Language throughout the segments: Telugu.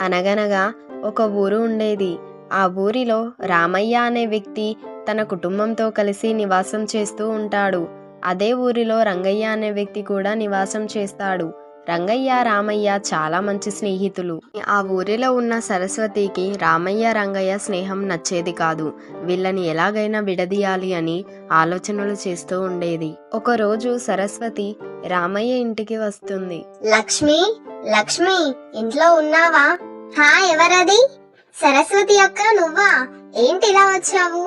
అనగనగా ఒక ఊరు ఉండేది. ఆ ఊరిలో రామయ్య అనే వ్యక్తి తన కుటుంబంతో కలిసి నివాసం చేస్తూ ఉంటాడు. అదే ఊరిలో రంగయ్య అనే వ్యక్తి కూడా నివాసం చేస్తాడు. రంగయ్య రామయ్య చాలా మంచి స్నేహితులు. ఆ ఊరిలో ఉన్న సరస్వతికి రామయ్య రంగయ్య స్నేహం నచ్చేది కాదు. వీళ్ళని ఎలాగైనా విడదీయాలి అని ఆలోచనలు చేస్తూ ఉండేది. ఒకరోజు సరస్వతి రామయ్య ఇంటికి వస్తుంది. లక్ష్మి, లక్ష్మి, ఇంట్లో ఉన్నావా? హా, ఎవరది? సరస్వతి అక్క, నువ్వా? ఏంటి ఇలా వచ్చావు?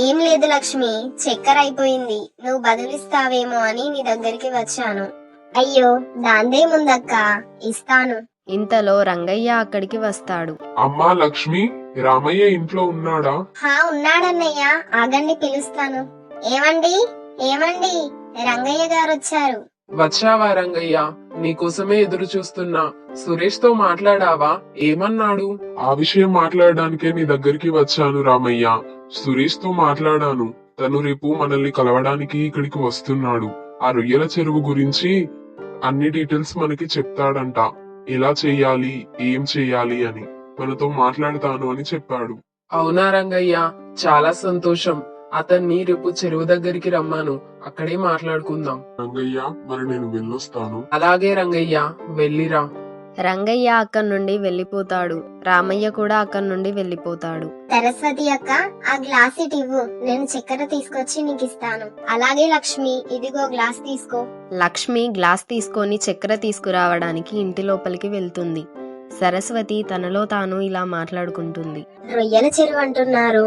ఏం లేదు లక్ష్మి, చక్కెర అయిపోయింది, నువ్వు బదులిస్తావేమో అని నీ దగ్గరికి వచ్చాను. అయ్యో, దాందేముందక్క, ఇస్తాను. ఇంతలో రంగయ్య అక్కడికి వస్తాడు. అమ్మా లక్ష్మి, రామయ్య ఇంట్లో ఉన్నాడా? హా, ఉన్నాడన్నయ్య, ఆగండి పిలుస్తాను. ఏమండి, ఏమండి, రంగయ్య గారు వచ్చారు. వచ్చావా రంగయ్య? నీకోసమే ఎదురు చూస్తున్నా. సురేష్ తో మాట్లాడావా? ఏమన్నాడు? ఆ విషయం మాట్లాడడానికే నీ దగ్గరికి వచ్చాను రామయ్య. సురేష్ తో మాట్లాడాను. తను రేపు మనల్ని కలవడానికి ఇక్కడికి వస్తున్నాడు. ఆ రొయ్యల చెరువు గురించి అన్ని డీటెయిల్స్ మనకి చెప్తాడంట. ఎలా చెయ్యాలి, ఏం చెయ్యాలి అని మనతో మాట్లాడతాను అని చెప్పాడు. అవునా రంగయ్య, చాలా సంతోషం. అతన్ని రేపు చెరువు దగ్గరికి రమ్మాను, అక్కడే మాట్లాడుకుందాం. రంగయ్య, మరి నేను వెళ్ళొస్తాను. అలాగే రంగయ్య, వెళ్ళిరా. రంగయ్య అక్కడి నుండి వెళ్ళిపోతాడు. రామయ్య కూడా అక్కడి నుండి వెళ్ళిపోతాడు. సరస్వతి అక్క, ఆ గ్లాస్ ఇటు ఇవ్వు, నేను చక్కెర తీసుకొచ్చి నీకు ఇస్తాను. అలాగే లక్ష్మి, ఇదిగో గ్లాస్ తీసుకో. లక్ష్మి గ్లాస్ తీసుకొని చక్కెర తీసుకురావడానికి ఇంటి లోపలికి వెళ్తుంది. సరస్వతి తనలో తాను ఇలా మాట్లాడుకుంటుంది. రొయ్యల చెరువు అంటున్నారు.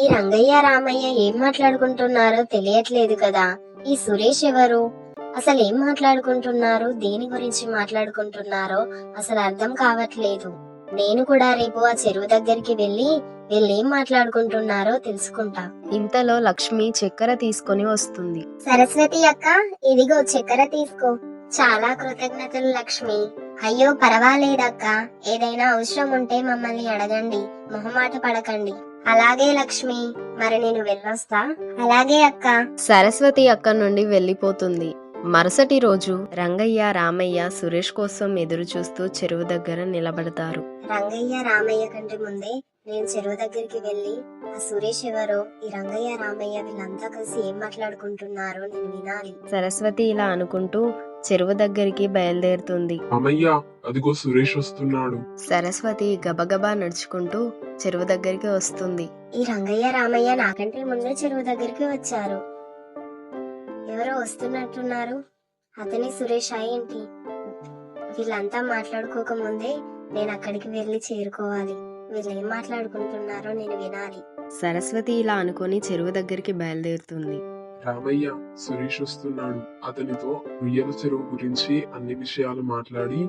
ఈ రంగయ్య రామయ్య ఏం మాట్లాడుకుంటున్నారో తెలియట్లేదు కదా. ఈ సురేష్ ఎవరు? అసలు ఏం మాట్లాడుకుంటున్నారు, దేని గురించి మాట్లాడుకుంటున్నారో అసలు అర్థం కావట్లేదు. నేను కూడా రేపు ఆ చెరువు దగ్గరికి వెళ్ళి వీళ్ళేం మాట్లాడుకుంటున్నారో తెలుసుకుంటా. ఇంతలో లక్ష్మి చక్కెర తీసుకొని వస్తుంది. సరస్వతి అక్క, ఇదిగో చక్కెర తీసుకో. చాలా కృతజ్ఞతలు లక్ష్మి. అయ్యో పర్వాలేదక్క, ఏదైనా అవసరం ఉంటే మమ్మల్ని అడగండి, మొహమాట పడకండి. అలాగే లక్ష్మి, మరి నేను వెళ్ళొస్తా. అలాగే అక్క. సరస్వతి అక్కడి నుండి వెళ్ళిపోతుంది. మరుసటి రోజు రంగయ్య రామయ్య సురేష్ కోసం ఎదురు చూస్తూ చెరువు దగ్గర నిలబడతారు. రంగయ్య రామయ్య కంటే ముందే నేను చెరువు దగ్గరికి వెళ్ళి ఆ సురేష్ ఎవరో, ఈ రంగయ్య రామయ్య వీళ్ళంతా కలిసి ఏం మాట్లాడుకుంటున్నారో నేను వినాలి. సరస్వతి ఇలా అనుకుంటూ చెరువు దగ్గరికి బయలుదేరుతుంది. రామయ్య, అదిగో సురేష్ వస్తున్నాడు. సరస్వతి గబగబా నడుచుకుంటూ చెరువు దగ్గరికి వస్తుంది. ఈ రంగయ్య రామయ్య నాకంటే ముందే చెరువు దగ్గరికి వచ్చారు. ఎవరో వస్తున్నట్టున్నారు. అతని సురేష్ ఏంటి? వీళ్ళంతా మాట్లాడుకోక ముందే నేను అక్కడికి వెళ్లి చేరుకోవాలి. వీళ్ళు ఏం మాట్లాడుకుంటున్నారో నేను వినాలి. సరస్వతి ఇలా అనుకొని చెరువు దగ్గరికి బయలుదేరుతుంది. రామయ్య, సురేష్ వస్తున్నాడు. అతనితో రొయ్యల చెరువు గురించి అన్ని విషయాలు మాట్లాడి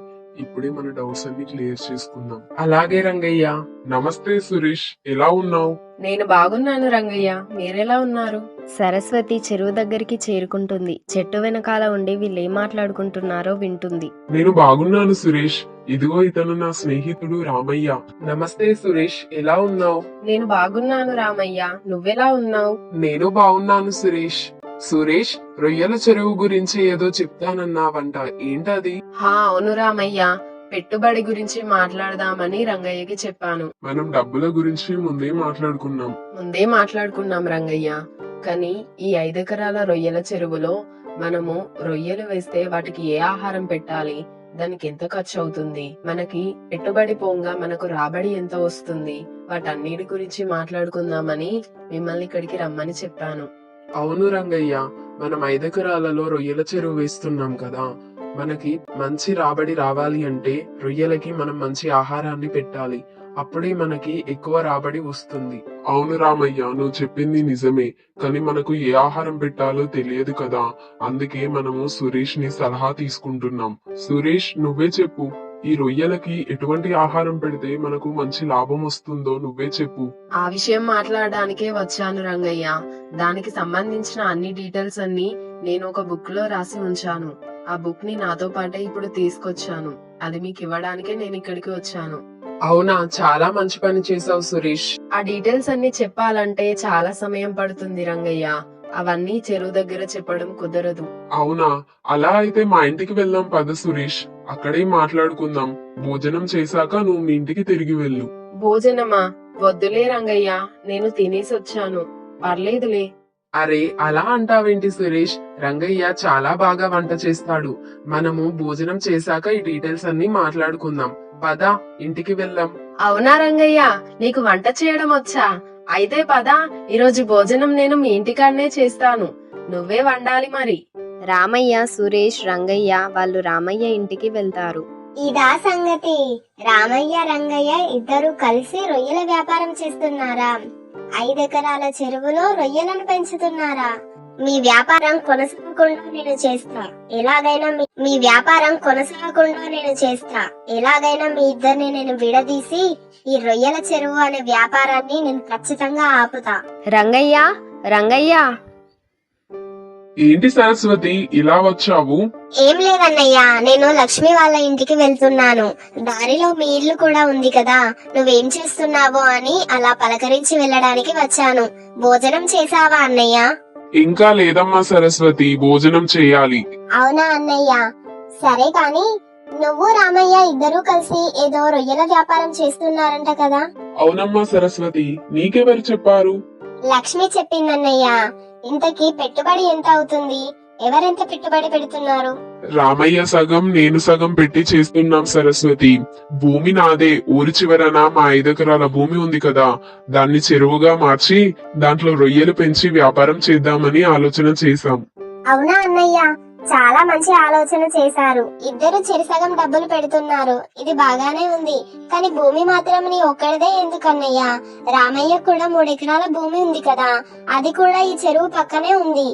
ఇప్పుడే మన డౌట్స్ అన్ని క్లియర్ చేసుకుందాం. అలాగే రంగయ్య. నమస్తే సురేష్, ఎలా ఉన్నావు? నేను బాగున్నాను రంగయ్య, మీరెలా ఉన్నారు? సరస్వతి చెరువు దగ్గరికి చేరుకుంటుంది. చెట్టు వెనకాల ఉండి వీళ్ళేం మాట్లాడుకుంటున్నారో వింటుంది. నేను బాగున్నాను సురేష్, ఇదిగో ఇతను నా స్నేహితుడు రామయ్య. నమస్తే సురేష్, ఎలా ఉన్నావు? నేను బాగున్నాను రామయ్య, నువ్వెలా ఉన్నావు? నేను బాగున్నాను సురేష్. సురేష్, రొయ్యల చెరువు గురించి ఏదో చెప్తానన్నావంట, ఏంటది? అవును రామయ్య, పెట్టుబడి గురించి మాట్లాడదామని రంగయ్యకి చెప్పాను. మనం డబ్బుల గురించి ముందే మాట్లాడుకున్నాం రంగయ్య. కానీ ఈ 5 ఎకరాల రొయ్యల చెరువులో మనము రొయ్యలు వేస్తే వాటికి ఏ ఆహారం పెట్టాలి, దానికి ఎంత ఖర్చు అవుతుంది, మనకి పెట్టుబడి పోంగా మనకు రాబడి ఎంత వస్తుంది, వాటన్నిటి గురించి మాట్లాడుకుందామని మిమ్మల్ని ఇక్కడికి రమ్మని చెప్పాను. అవును రంగయ్య, మనం 5 ఎకరాలలో రొయ్యల చెరువు వేస్తున్నాం కదా, మనకి మంచి రాబడి రావాలి అంటే రొయ్యలకి మనం మంచి ఆహారాన్ని పెట్టాలి. అప్పుడే మనకి ఎక్కువ రాబడి వస్తుంది. అవును రామయ్య, నువ్వు చెప్పింది నిజమే. కానీ మనకు ఏ ఆహారం పెట్టాలో తెలియదు కదా, అందుకే మనము సురేష్ ని సలహా తీసుకుంటున్నాం. సురేష్, నువ్వే చెప్పు, ఈ రొయ్యలకి ఎటువంటి ఆహారం పెడితే మనకు మంచి లాభం వస్తుందో నువ్వే చెప్పు. ఆ విషయం మాట్లాడడానికే వచ్చాను రంగయ్య. దానికి సంబంధించిన అన్ని డీటెయిల్స్ అన్ని నేను ఒక బుక్ లో రాసి ఉంచాను. ఆ బుక్ ని నాతో పాటే ఇప్పుడు తీసుకొచ్చాను. అది మీకు ఇవ్వడానికే నేను ఇక్కడికి వచ్చాను. అవునా, చాలా మంచి పని చేసావు సురేష్. ఆ డీటెయిల్స్ అన్ని చెప్పాలంటే చాలా సమయం పడుతుంది రంగయ్య. అవన్నీ చెరువు దగ్గర చెప్పడం కుదరదు. అవునా, అలా అయితే మా ఇంటికి వెళ్దాం పద సురేష్. అక్కడే మాట్లాడుకుందాం. భోజనం చేశాక నువ్వు మీ ఇంటికి తిరిగి వెళ్ళు. భోజనమా? వద్దులే రంగయ్య, నేను తినేసి వచ్చాను, పర్లేదులే. అరే అలా అంటావేంటి సురేష్? రంగయ్య చాలా బాగా వంట చేస్తాడు. మనము భోజనం చేశాక ఈ డీటెయిల్స్ అన్ని మాట్లాడుకుందాం. పద, ఇంటికి వెళ్దాం. అవునా రంగయ్య, నీకు వంట చేయడం వచ్చా? అయితే పద, ఈరోజు భోజనం నేను మీ ఇంటికాడనే చేస్తాను, నువ్వే వండాలి మరి. రామయ్య, సురేష్, రంగయ్య వాళ్ళు రామయ్య ఇంటికి వెళ్తారు. ఇదా సంగతి. రామయ్య రంగయ్య ఇద్దరు కలిసి రొయ్యల వ్యాపారం చేస్తున్నారా? 5 ఎకరాల చెరువులో రొయ్యలను పెంచుతున్నారా? మీ వ్యాపారం కొనసాగకుండా నేను చేస్తా. మీ వ్యాపారం కొనసాగకుండా నేను చేస్తా. ఎలాగైనా మీ ఇద్దరిని నేను విడదీసి ఈ రొయ్యల చెరువు అనే వ్యాపారాన్ని నేను ఖచ్చితంగా ఆపుతా. రంగయ్య, రంగయ్య, ఏంటి సరస్వతి ఇలా వచ్చావు? ఏం లేదన్నయ్య, నేను లక్ష్మి వాళ్ళ ఇంటికి వెళ్తున్నాను. దారిలో మీ ఇల్లు కూడా ఉంది కదా, నువ్వేం చేస్తున్నావో అని అలా పలకరించి వెళ్ళడానికి వచ్చాను. భోజనం చేసావా అన్నయ్య? ఇంకా లేదమ్మా సరస్వతి, భోజనం చేయాలి. అవునా అన్నయ్య, సరే కాని నువ్వు రామయ్య ఇద్దరూ కలిసి ఏదో రొయ్యల వ్యాపారం చేస్తున్నారంట కదా? అవునమ్మా సరస్వతి, నీకెవరు చెప్పారు? లక్ష్మి చెప్పిందన్నయ్య. ఇంతకీ పెట్టుబడి ఎంత అవుతుంది? ఎవరెంత పెట్టుబడి పెడుతున్నారు? రామయ్య సగం, నేను సగం పెట్టి చేస్తున్నాం సరస్వతి. భూమి నాదే. ఊరి చివరన మా 5 ఎకరాల భూమి ఉంది కదా, దాన్ని చెరువుగా మార్చి దాంట్లో రొయ్యలు పెంచి వ్యాపారం చేద్దామని ఆలోచన చేశాం. అవునా అన్నయ్య, చాలా మంచి ఆలోచన చేశారు. ఇద్దరు చెరిసగం డబ్బులు పెడుతున్నారు, ఇది బాగానే ఉంది. కానీ భూమి మాత్రం నీ ఒక్కడిదే ఎందుకన్నయ్య? రామయ్య కూడా 3 ఎకరాల భూమి ఉంది కదా, అది కూడా ఈ చెరువు పక్కనే ఉంది.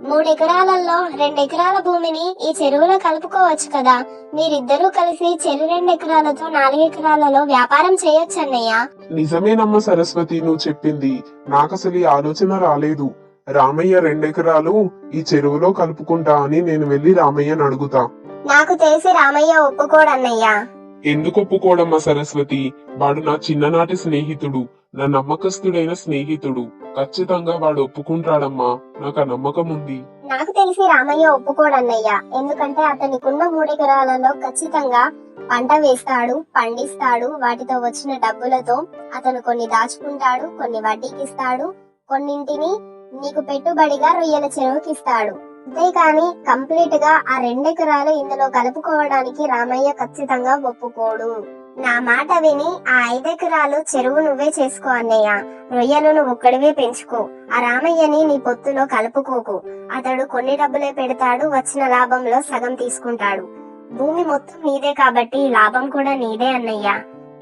3 ఎకరాలలో 2 ఎకరాల భూమిని ఈ చెరువులో కలుపుకోవచ్చు కదా. మీరిద్దరూ కలిసి చెరు 2 ఎకరాలతో 4 ఎకరాలలో వ్యాపారం చేయొచ్చు అన్నయ్య. నిజమేనమ్మా సరస్వతి, నువ్వు చెప్పింది. నాకసలు ఈ ఆలోచన రాలేదు. రామయ్య 2 ఎకరాలు ఈ చెరువులో కలుపుకుంటా అని నేను వెళ్లి రామయ్యని అడుగుతా. నాకు తెలిసి రామయ్య ఒప్పుకోడన్నయ్య. ఎందుకు ఒప్పుకోవడమ్మా సరస్వతి? వాడు నా చిన్ననాటి స్నేహితుడు, నా నమ్మకస్తుడైన స్నేహితుడు. ఖచ్చితంగా వాడు ఒప్పుకుంటాడమ్మా, నాకు ఆ నమ్మకం ఉంది. నాకు తెలిసి రామయ్య ఒప్పుకోడన్నయ్య. ఎందుకంటే అతనికున్న 3 ఎకరాలలో ఖచ్చితంగా పంట వేస్తాడు, పండిస్తాడు. వాటితో వచ్చిన డబ్బులతో అతను కొన్ని దాచుకుంటాడు, కొన్ని వడ్డీకి ఇస్తాడు, కొన్నింటిని నీకు పెట్టుబడిగా రొయ్యల చెరువుకి ఇస్తాడు. అంతేకాని కంప్లీట్ గా ఆ 2 ఎకరాలు ఇందులో కలుపుకోవడానికి రామయ్య ఖచ్చితంగా ఒప్పుకోడు. నా మాట విని ఆ 5 ఎకరాలు చెరువు నువ్వే చేసుకో అన్నయ్య. రొయ్యలు నువ్వు ఒక్కడివే పెంచుకో. ఆ రామయ్యని నీ పొత్తులో కలుపుకోకు. అతడు కొన్ని డబ్బులే పెడతాడు, వచ్చిన లాభంలో సగం తీసుకుంటాడు. భూమి మొత్తం నీదే కాబట్టి లాభం కూడా నీదే అన్నయ్య.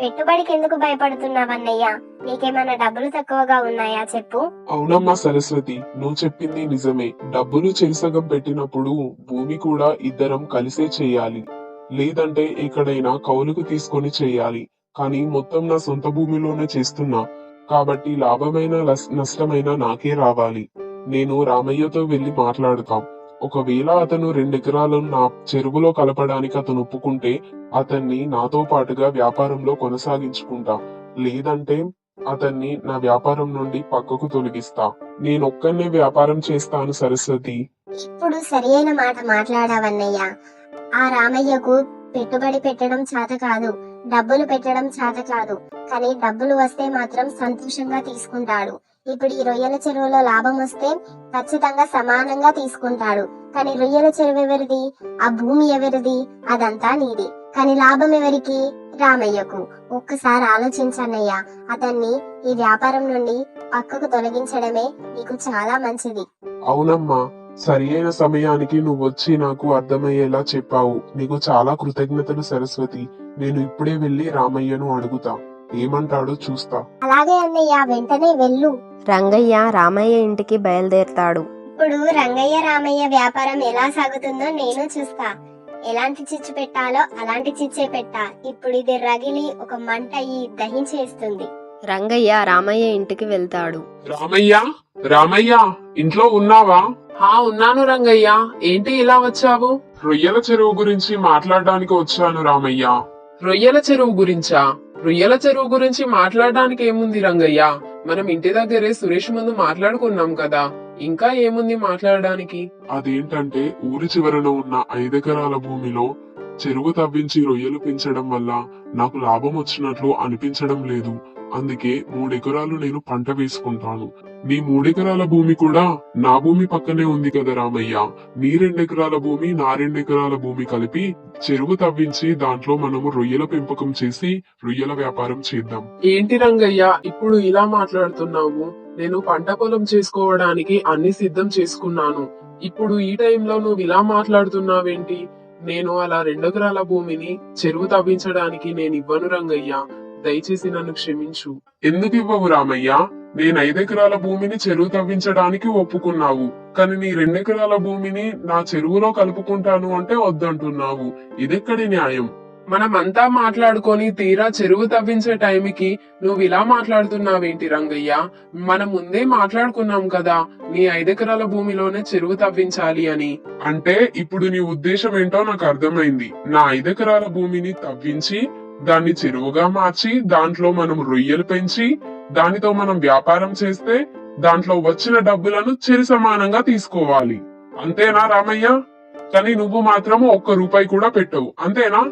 పెట్టుబడికి ఎందుకు భయపడుతున్నావన్నయ్య? నీకేమైనా డబ్బులు తక్కువగా ఉన్నాయా చెప్పు. అవునమ్మా సరస్వతి, నువ్వు చెప్పింది నిజమే. డబ్బులు చెరిసగం పెట్టినప్పుడు భూమి కూడా ఇద్దరం కలిసే చేయాలి, లేదంటే ఎక్కడైనా కౌలుకు తీసుకొని చేయాలి. కానీ మొత్తం నా సొంత భూమిలోనే చేస్తున్నా కాబట్టి లాభమైన నష్టమైనా నాకే రావాలి. నేను రామయ్యతో వెళ్లి మాట్లాడుతాం. ఒకవేళ అతను 2 ఎకరాలను నా చెరువులో కలపడానికి అతను ఒప్పుకుంటే అతన్ని నాతో పాటుగా వ్యాపారంలో కొనసాగించుకుంటా, లేదంటే అతన్ని నా వ్యాపారం నుండి పక్కకు తొలగిస్తా. నేనొక్కనే వ్యాపారం చేస్తాను సరస్వతి. ఇప్పుడు సరియైన మాట మాట్లాడావన్నయ్య. ఆ రామయ్యకు పెట్టుబడి పెట్టడం చేత కాదు, డబ్బులు పెట్టడం చేత కాదు. కానీ డబ్బులు వస్తే మాత్రం సంతోషంగా తీసుకుంటాడు. ఇప్పుడు ఈ రొయ్యల చెరువులో లాభం వస్తే ఖచ్చితంగా సమానంగా తీసుకుంటాడు. కానీ రొయ్యల చెరువు ఎవరిది? ఆ భూమి ఎవరిది? అదంతా నీది. కానీ లాభం ఎవరికి? రామయ్యకు. ఒక్కసారి ఆలోచించన్నయ్యా. అతన్ని ఈ వ్యాపారం నుండి పక్కకు తొలగించడమే నీకు చాలా మంచిది. అవునమ్మా, సరి అయిన సమయానికి నువ్వు వచ్చి నాకు అర్థమయ్యేలా చెప్పావు. నీకు చాలా కృతజ్ఞతలు సరస్వతి. నేను ఇప్పుడే వెళ్లి రామయ్యను అడుగుతా, ఏమంటాడో చూస్తా. అలాగే అన్నయ్య, వెంటనే వెళ్ళు. రంగయ్య రామయ్య ఇంటికి బయలుదేరతాడు. ఇప్పుడు రంగయ్య రామయ్య వ్యాపారం ఎలా సాగుతుందో నేను చూస్తా. ఎలాంటి చిచ్చు పెట్టాలో అలాంటి చిచ్చే పెట్టా. ఇప్పుడు ఇది రగిలి ఒక మంట అయ్యి దహించేస్తుంది. రంగయ్య రామయ్య ఇంటికి వెళ్తాడు. రామయ్య, రామయ్య, ఇంట్లో ఉన్నావా? ఉన్నాను రంగయ్య. ఏంటి ఇలా వచ్చావు? రొయ్యల చెరువు గురించి మాట్లాడడానికి వచ్చాను రామయ్య. రొయ్యల చెరువు గురించా? రొయ్యల చెరువు గురించి మాట్లాడడానికి ఏముంది రంగయ్య? మనం ఇంటి దగ్గరే సురేష్ ముందు మాట్లాడుకున్నాం కదా, ఇంకా ఏముంది మాట్లాడడానికి? అదేంటంటే ఊరి చివరన ఉన్న 5 ఎకరాల భూమిలో చెరువు తవ్వించి రొయ్యలు పెంచడం వల్ల నాకు లాభం వచ్చినట్లు అనిపించడం లేదు. అందుకే 3 ఎకరాలు నేను పంట వేసుకుంటాను. నీ 3 ఎకరాల భూమి కూడా నా భూమి పక్కనే ఉంది కదా రామయ్య. నీ 2 ఎకరాల భూమి నా 2 ఎకరాల భూమి కలిపి చెరువు తవ్వించి దాంట్లో మనము రొయ్యల పెంపకం చేసి రొయ్యల వ్యాపారం చేద్దాం. ఏంటి రంగయ్య ఇప్పుడు ఇలా మాట్లాడుతున్నావు? నేను పంట పొలం చేసుకోవడానికి అన్ని సిద్ధం చేసుకున్నాను. ఇప్పుడు ఈ టైంలో నువ్వు ఇలా మాట్లాడుతున్నావేంటి? నేను అలా 2 ఎకరాల భూమిని చెరువు తవ్వించడానికి నేను ఇవ్వను రంగయ్య. దయచేసి నన్ను క్షమించు. ఎందుకు ఇవ్వవు రామయ్య? నేను 5 ఎకరాల భూమిని చెరువు తవ్వించడానికి ఒప్పుకున్నావు, కానీ నీ 2 ఎకరాల భూమిని నా చెరువులో కలుపుకుంటాను అంటే వద్దంటున్నావు. ఇదెక్కడి న్యాయం? మనమంతా మాట్లాడుకొని తీరా చెరువు తవ్వించే టైంకి నువ్వు ఇలా మాట్లాడుతున్నావేంటి రంగయ్య? మనం ముందే మాట్లాడుకున్నాం కదా నీ 5 ఎకరాల భూమిలోనే చెరువు తవ్వించాలి అని. అంటే ఇప్పుడు నీ ఉద్దేశం ఏంటో నాకు అర్థమైంది. నా 5 ఎకరాల భూమిని తవ్వించి దాన్ని చెరువుగా మార్చి దాంట్లో మనం రొయ్యలు పెంచి దానితో మనం వ్యాపారం చేస్తే దాంట్లో వచ్చిన డబ్బులను చెరి సమానంగా తీసుకోవాలి. అంతేనా రామయ్య? కానీ నువ్వు మాత్రం 1 రూపాయి కూడా పెట్టవు, అంతేనా?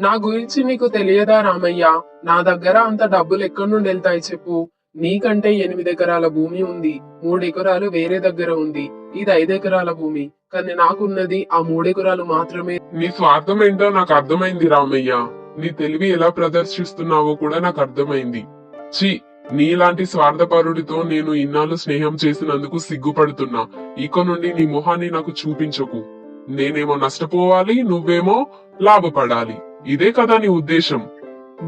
నా గురించి నీకు తెలియదా రామయ్య? నా దగ్గర అంత డబ్బులు ఎక్కడి నుండి వెళ్తాయి చెప్పు? నీకంటే 8 ఎకరాల భూమి ఉంది, 3 ఎకరాలు వేరే దగ్గర ఉంది. ఇది 5 ఎకరాల భూమి, కానీ నాకున్నది ఆ 3 ఎకరాలు మాత్రమే. నీ స్వార్థం ఏంటో నాకు అర్థమైంది రామయ్య. నీ తెలివి ఎలా ప్రదర్శిస్తున్నావో కూడా నాకు అర్థమైంది. ఛీ, నీలాంటి స్వార్థపరుడితో నేను ఇన్నాళ్ళు స్నేహం చేసినందుకు సిగ్గుపడుతున్నా. ఇక నుండి నీ మొహాన్ని నాకు చూపించకు. నేనేమో నష్టపోవాలి, నువ్వేమో లాభపడాలి. ఇదే కదా నీ ఉద్దేశం?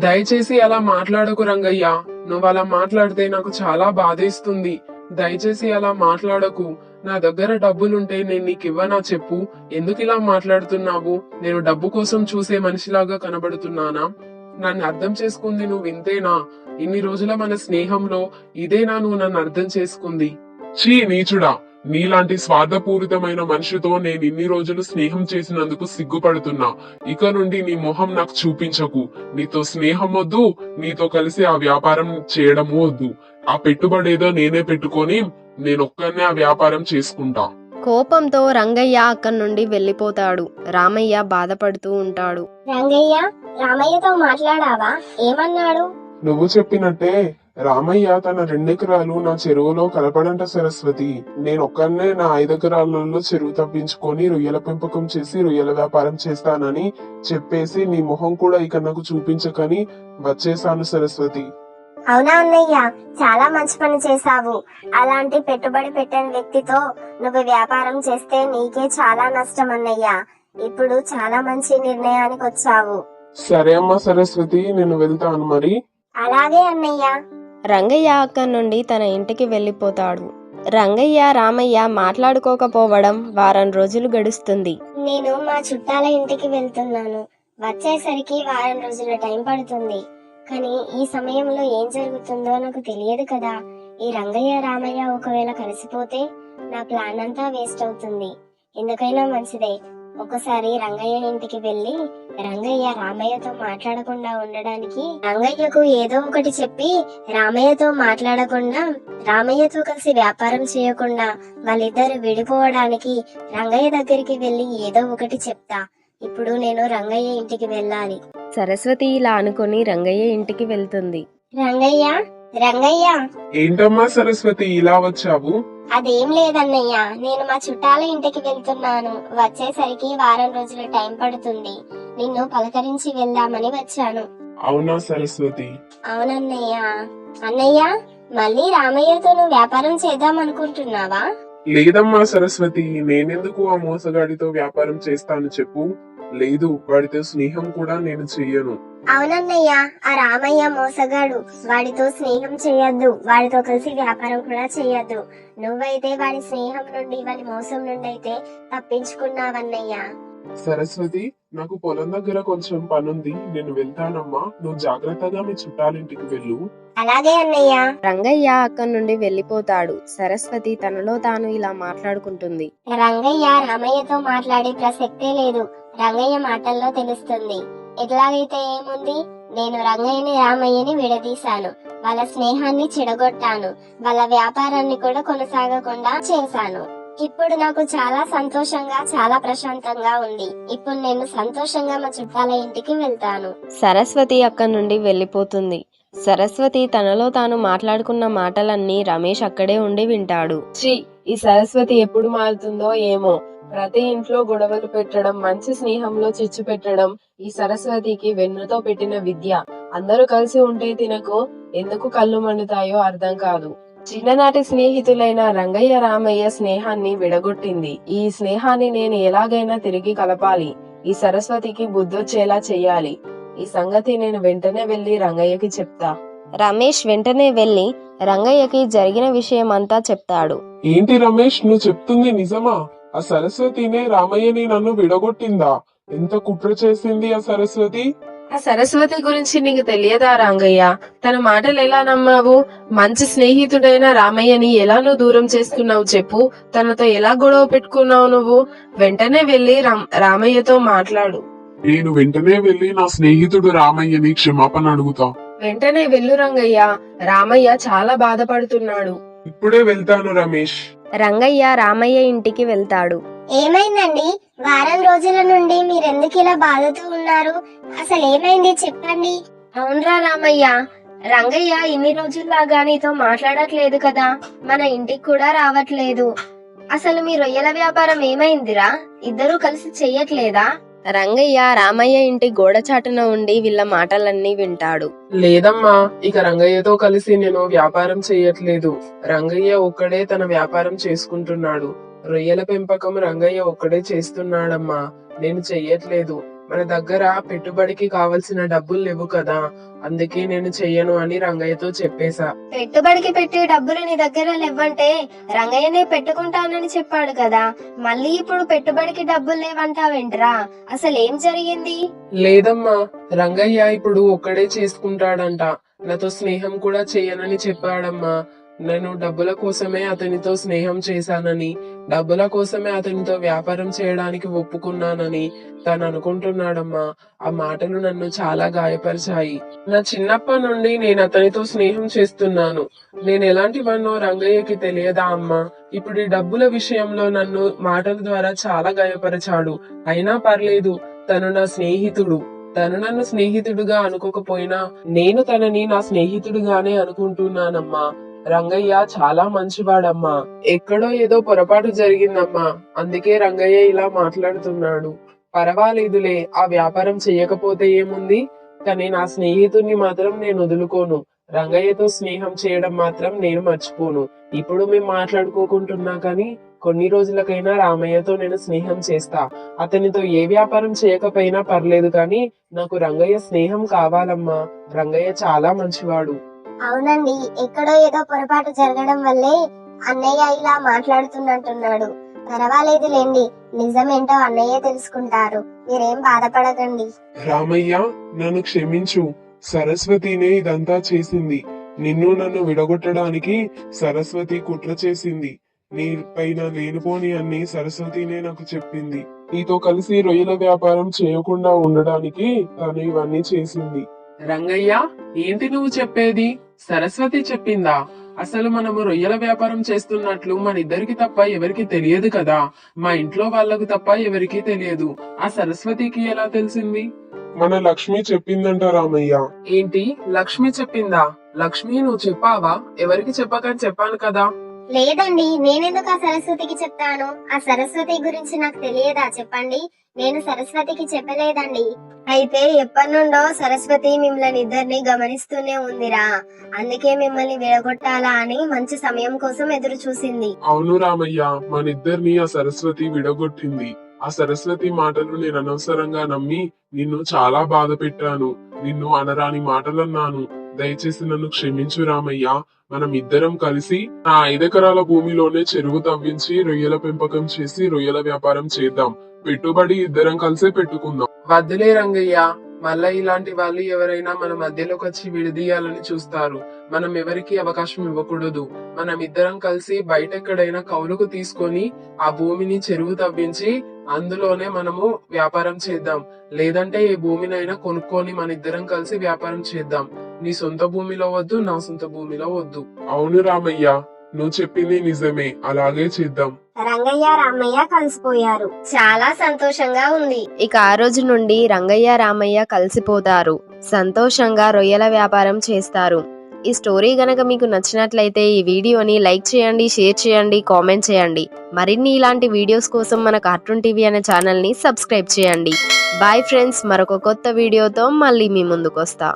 దయచేసి అలా మాట్లాడకు రంగయ్య. నువ్వు అలా మాట్లాడితే నాకు చాలా బాధేస్తుంది. దయచేసి అలా మాట్లాడకు. నా దగ్గర డబ్బులుంటే నేను నీకు ఇవ్వనా చెప్పు? ఎందుకు ఇలా మాట్లాడుతున్నావు? నేను డబ్బు కోసం చూసే మనిషిలాగా కనబడుతున్నానా? నన్ను అర్థం చేసుకుంది నువ్వు ఇంతేనా? ఇన్ని రోజుల మన స్నేహంలో ఇదేనా నువ్వు నన్ను అర్థం చేసుకుంది? ఛీ నీచుడా, నీలాంటి స్వార్థపూరితమైన మనిషితో నేను ఇన్ని రోజులు స్నేహం చేసినందుకు సిగ్గుపడుతున్నా. ఇక నుండి నీ మొహం నాకు చూపించకు. నీతో స్నేహం వద్దు, నీతో కలిసి ఆ వ్యాపారం చేయడము వద్దు. ఆ పెట్టుబడేదో నేనే పెట్టుకొని నేనొక్కనే ఆ వ్యాపారం చేసుకుంటా. కోపంతో రంగయ్య అక్కడి నుండి వెళ్లిపోతాడు. రామయ్య బాధపడుతూ ఉంటాడు. రంగయ్య, రామయ్యతో మాట్లాడావా? ఏమన్నాడు? నువ్వు చెప్పినట్టే రామయ్య తన 2 ఎకరాలు నా చెరువులో కలపడంట సరస్వతి. నేనొక్కనే నా 5 ఎకరాలలో చెరువు తప్పించుకొని రొయ్యల పెంపకం చేసి రొయ్యల వ్యాపారం చేస్తానని చెప్పేసి నీ మొహం కూడా ఇక నాకు చూపించకని వచ్చేసాను సరస్వతి. అవునా అన్నయ్య, చాలా మంచి పని చేశావు. అలాంటి పెట్టుబడి పెట్టని వ్యక్తితో నువ్వు వ్యాపారం చేస్తే నీకే చాలా నష్టం అన్నయ్య. ఇప్పుడు చాలా మంచి నిర్ణయానికి వచ్చావు. సరే అమ్మా సరస్వతి, నేను వెళ్తాను మరి. అలాగే అన్నయ్య. రంగయ్య అక్కడి నుండి తన ఇంటికి వెళ్లిపోతాడు. రంగయ్య రామయ్య మాట్లాడుకోకపోవడం వారం రోజులు గడుస్తుంది. నేను మా చుట్టాల ఇంటికి వెళ్తున్నాను. వచ్చేసరికి వారం రోజుల టైం పడుతుంది. కానీ ఈ సమయంలో ఏం జరుగుతుందో నాకు తెలియదు కదా. ఈ రంగయ్య రామయ్య ఒకవేళ కలిసిపోతే నా ప్లాన్ అంతా వేస్ట్ అవుతుంది. ఎందుకైనా మంచిదే ఒకసారి రంగయ్య ఇంటికి వెళ్లి రంగయ్య రామయ్యతో మాట్లాడకుండా ఉండడానికి రంగయ్యకు ఏదో ఒకటి చెప్పి రామయ్యతో మాట్లాడకుండా రామయ్యతో కలిసి వ్యాపారం చేయకుండా వాళ్ళిద్దరు విడిపోవడానికి రంగయ్య దగ్గరికి వెళ్లి ఏదో ఒకటి చెప్తా. ఇప్పుడు నేను రంగయ్య ఇంటికి వెళ్ళాలి. సరస్వతి ఇలా అనుకుని రంగయ్య ఇంటికి వెళ్తుంది. రంగయ్య, రంగయ్య. ఏంటమ్మా సరస్వతి ఇలా వచ్చావు? అదేం లేదన్నయ్య, నేను మా చుట్టాల ఇంటికి వెళ్తున్నాను. వచ్చేసరికి వారం రోజుల టైం పడుతుంది. నిన్ను పలకరించి వెళ్దామని వచ్చాను. అవునా సరస్వతి? అవునన్నయ్య. అన్నయ్య, మళ్ళీ రామయ్యతో నువ్వు వ్యాపారం చేద్దాం అనుకుంటున్నావా? లేదమ్మా సరస్వతి, నేనెందుకు ఆ మోసగాడితో వ్యాపారం చేస్తాను చెప్పు. లేదు, వాడితో స్నేహం కూడా నేను చెయ్యను. అవునన్నయ్య, ఆ రామయ్య మోసగాడు. వాడితో స్నేహం చేయొద్దు, వాడితో కలిసి వ్యాపారం కూడా చేయొద్దు. నువ్వైతే వాడి స్నేహం నుండి వాడి మోసం నుండి అయితే తప్పించుకున్నావన్నయ్య. సరస్వతి, నాకు పొలం దగ్గర కొంచెం పనుంది, నేను వెళ్తానమ్మా. నువ్వు జాగ్రత్తగా మీ చుట్టాలింటికి వెళ్ళు. అలాగే అన్నయ్య. రంగయ్య అక్కడి నుండి వెళ్లిపోతాడు. సరస్వతి తనలో తాను ఇలా మాట్లాడుకుంటుంది. రంగయ్య రామయ్యతో మాట్లాడే ప్రసక్తే లేదు. రంగయ్య మాటల్లో తెలుస్తుంది. ఎట్లాగైతే ఏముంది, నేను రంగయ్యని రామయ్యని విడదీశాను. వాళ్ళ స్నేహాన్ని చెడగొట్టాను. వాళ్ళ వ్యాపారాన్ని కూడా కొనసాగకుండా చేశాను. ఇప్పుడు నాకు చాలా సంతోషంగా చాలా ప్రశాంతంగా ఉంది. ఇప్పుడు నేను సంతోషంగా మా చుట్టాల ఇంటికి వెళ్తాను. సరస్వతి అక్కడి నుండి వెళ్ళిపోతుంది. సరస్వతి తనలో తాను మాట్లాడుకున్న మాటలన్నీ రమేష్ అక్కడే ఉండి వింటాడు. ఛీ, ఈ సరస్వతి ఎప్పుడు మారుతుందో ఏమో. ప్రతి ఇంట్లో గొడవలు పెట్టడం, మంచి స్నేహంలో చిచ్చు పెట్టడం ఈ సరస్వతికి వెన్నుతో పెట్టిన విద్య. అందరూ కలిసి ఉంటే తినకు ఎందుకు కళ్ళు మండుతాయో అర్థం కాదు. చిన్ననాటి స్నేహితులైన రంగయ్య రామయ్య స్నేహాన్ని విడగొట్టింది. ఈ స్నేహాన్ని నేను ఎలాగైనా తిరిగి కలపాలి. ఈ సరస్వతికి బుద్ధొచ్చేలా చెయ్యాలి. ఈ సంగతి నేను వెంటనే వెళ్లి రంగయ్యకి చెప్తా. రమేష్ వెంటనే వెళ్లి రంగయ్యకి జరిగిన విషయం అంతా చెప్తాడు. ఏంటి రమేష్, నువ్వు చెప్తుంది నిజమా? ఆ సరస్వతినే రామయ్యని నన్ను విడగొట్టిందా? ఎంత కుట్ర చేసింది ఆ సరస్వతి? ఆ సరస్వతి గురించి నీకు తెలియదా రంగయ్య? తన మాటలు ఎలా నమ్మావు? మంచి స్నేహితుడైన రామయ్యని ఎలా నువ్వు దూరం చేసుకున్నావు చెప్పు. తనతో ఎలా గొడవ పెట్టుకున్నావు నువ్వు? వెంటనే వెళ్లి రామయ్యతో మాట్లాడు. నేను వెంటనే వెళ్లి నా స్నేహితుడు రామయ్యని క్షమాపణ అడుగుతా. వెంటనే వెళ్ళు రంగయ్య. రామయ్య చాలా బాధపడుతున్నాడు. ఇప్పుడే వెళ్తాను రమేష్. రంగయ్య రామయ్య ఇంటికి వెళ్తాడు. ఏమైందండి? వారం రోజుల నుండి మీరెందుకు ఇలా బాధతో ఉన్నారు? అసలు ఏమైంది చెప్పండి. అవునరా రామయ్య, రంగయ్య ఇన్ని రోజుల్లాగా నీతో మాట్లాడట్లేదు కదా, మన ఇంటికి కూడా రావట్లేదు. అసలు మీ రొయ్యల వ్యాపారం ఏమైందిరా? ఇద్దరూ కలిసి చెయ్యట్లేదా? రంగయ్య రామయ్య ఇంటి గోడచాటున ఉండి వీళ్ళ మాటలన్నీ వింటాడు. లేదమ్మా, ఇక రంగయ్యతో కలిసి నేను వ్యాపారం చేయట్లేదు. రంగయ్య ఒక్కడే తన వ్యాపారం చేసుకుంటున్నాడు. రొయ్యల పెంపకం రంగయ్య ఒక్కడే చేస్తున్నాడమ్మా, నేను చెయ్యట్లేదు. మన దగ్గర పెట్టుబడికి కావలసిన డబ్బులు లేవు కదా, అందుకే నేను చెయ్యను అని రంగయ్యతో చెప్పేశా. పెట్టుబడికి పెట్టే డబ్బులు నీ దగ్గర లేవంటే రంగయ్యనే పెట్టుకుంటానని చెప్పాడు కదా, మళ్ళీ ఇప్పుడు పెట్టుబడికి డబ్బులు లేవంటావేంట్రా? అసలు ఏం జరిగింది? లేదమ్మా, రంగయ్య ఇప్పుడు ఒక్కడే చేసుకుంటాడంట. నాతో స్నేహం కూడా చెయ్యనని చెప్పాడమ్మా. నేను డబ్బుల కోసమే అతనితో స్నేహం చేశానని, డబ్బుల కోసమే అతనితో వ్యాపారం చేయడానికి ఒప్పుకున్నానని తను అనుకుంటున్నాడమ్మా. ఆ మాటలు నన్ను చాలా గాయపరిచాయి. నా చిన్నప్పటి నుండి నేను అతనితో స్నేహం చేస్తున్నాను. నేను ఎలాంటి వాడినో రంగయ్యకి తెలియదా అమ్మా? ఇప్పుడు ఈ డబ్బుల విషయంలో నన్ను మాటల ద్వారా చాలా గాయపరిచాడు. అయినా పర్లేదు, తను నా స్నేహితుడు. తను నన్ను స్నేహితుడుగా అనుకోకపోయినా నేను తనని నా స్నేహితుడుగానే అనుకుంటున్నానమ్మా. రంగయ్య చాలా మంచివాడమ్మా. ఎక్కడో ఏదో పొరపాటు జరిగిందమ్మా, అందుకే రంగయ్య ఇలా మాట్లాడుతున్నాడు. పర్వాలేదులే, ఆ వ్యాపారం చెయ్యకపోతే ఏముంది, కానీ నా స్నేహితుడిని మాత్రం నేను వదులుకోను. రంగయ్యతో స్నేహం చేయడం మాత్రం నేను మర్చిపోను. ఇప్పుడు మేము మాట్లాడుకోకుంటున్నా కానీ కొన్ని రోజులకైనా రామయ్యతో నేను స్నేహం చేస్తా. అతనితో ఏ వ్యాపారం చేయకపోయినా పర్లేదు, కానీ నాకు రంగయ్య స్నేహం కావాలమ్మా. రంగయ్య చాలా మంచివాడు. అవునండి, ఎక్కడో ఏదో పొరపాటు జరగడం వల్లే అన్నయ్య ఇలా మాట్లాడుతున్నట్టున్నాడు. పర్వాలేదులేండి, నిజమేంటో అన్నయ్య తెలుసుకుంటారు. మీరేం బాధపడకండి. రామయ్య, నన్ను క్షమించు. సరస్వతినే ఇదంతా చేసింది. నిన్ను నన్ను విడగొట్టడానికి సరస్వతి కుట్ర చేసింది. నీ పైన లేనిపోని అన్ని సరస్వతినే నాకు చెప్పింది. నీతో కలిసి రొయ్యల వ్యాపారం చేయకుండా ఉండడానికి తను ఇవన్నీ చేసింది. రంగయ్య, ఏంటి నువ్వు చెప్పేది? సరస్వతి చెప్పిందా? అసలు మనము రొయ్యల వ్యాపారం చేస్తున్నట్లు మన ఇద్దరికి తప్ప ఎవరికి తెలియదు కదా. మా ఇంట్లో వాళ్ళకు తప్ప ఎవరికీ తెలియదు. ఆ సరస్వతికి ఎలా తెలిసింది? మన లక్ష్మి చెప్పిందంట రామయ్య. ఏంటి, లక్ష్మి చెప్పిందా? లక్ష్మి, నువ్వు చెప్పావా? ఎవరికి చెప్పకని చెప్పాను కదా. లేదండి, నేనెందుకు ఆ సరస్వతికి చెప్తాను? ఆ సరస్వతి గురించి నాకు తెలియదా చెప్పండి? నేను సరస్వతికి చెప్పలేదండి. అయితే ఎప్పటి నుండో సరస్వతి మిమ్మల్ని ఇద్దరిని గమనిస్తూనే ఉందిరా, అందుకే మిమ్మల్ని విడగొట్టాలా అని మంచి సమయం కోసం ఎదురు చూసింది. అవును రామయ్య, మనిద్దరిని ఆ సరస్వతి విడగొట్టింది. ఆ సరస్వతి మాటలు నేను అనవసరంగా నమ్మి నిన్ను చాలా బాధ పెట్టాను. నిన్ను అనరాని మాటలన్నాను. దయచేసి నన్ను క్షమించు రామయ్య. మనం ఇద్దరం కలిసి నా 5 ఎకరాల భూమిలోనే చెరువు తవ్వించి రొయ్యల పెంపకం చేసి రొయ్యల వ్యాపారం చేద్దాం. పెట్టుబడి ఇద్దరం కలిసే పెట్టుకుందాం. వద్దులే రంగయ్య, మళ్ళా ఇలాంటి వాళ్ళు ఎవరైనా మన మధ్యలోకి వచ్చి విడదీయాలని చూస్తారు. మనం ఎవరికి అవకాశం ఇవ్వకూడదు. మనం ఇద్దరం కలిసి బయట ఎక్కడైనా కౌలుకు తీసుకొని ఆ భూమిని చెరువు తవ్వించి అందులోనే మనము వ్యాపారం చేద్దాం. లేదంటే ఏ భూమినైనా కొనుక్కొని మన ఇద్దరం కలిసి వ్యాపారం చేద్దాం. నీ సొంత భూమిలో వద్దు, నా సొంత భూమిలో వద్దు. అవును రామయ్య, నువ్వు చెప్పింది నిజమే. అలాగే చేద్దాం. రంగయ్య రామయ్య కలిసిపోయారు. చాలా సంతోషంగా ఉంది. ఇక ఆ రోజు నుండి రంగయ్య రామయ్య కలిసిపోతారు. సంతోషంగా రొయ్యల వ్యాపారం చేస్తారు. ఈ స్టోరీ గనక మీకు నచ్చినట్లయితే ఈ వీడియోని లైక్ చేయండి, షేర్ చేయండి, కామెంట్ చేయండి. మరిన్ని ఇలాంటి వీడియోస్ కోసం మన కార్టూన్ టీవీ అనే ఛానల్ని సబ్స్క్రైబ్ చేయండి. బాయ్ ఫ్రెండ్స్, మరొక కొత్త వీడియోతో మళ్ళీ మీ ముందుకు వస్తా.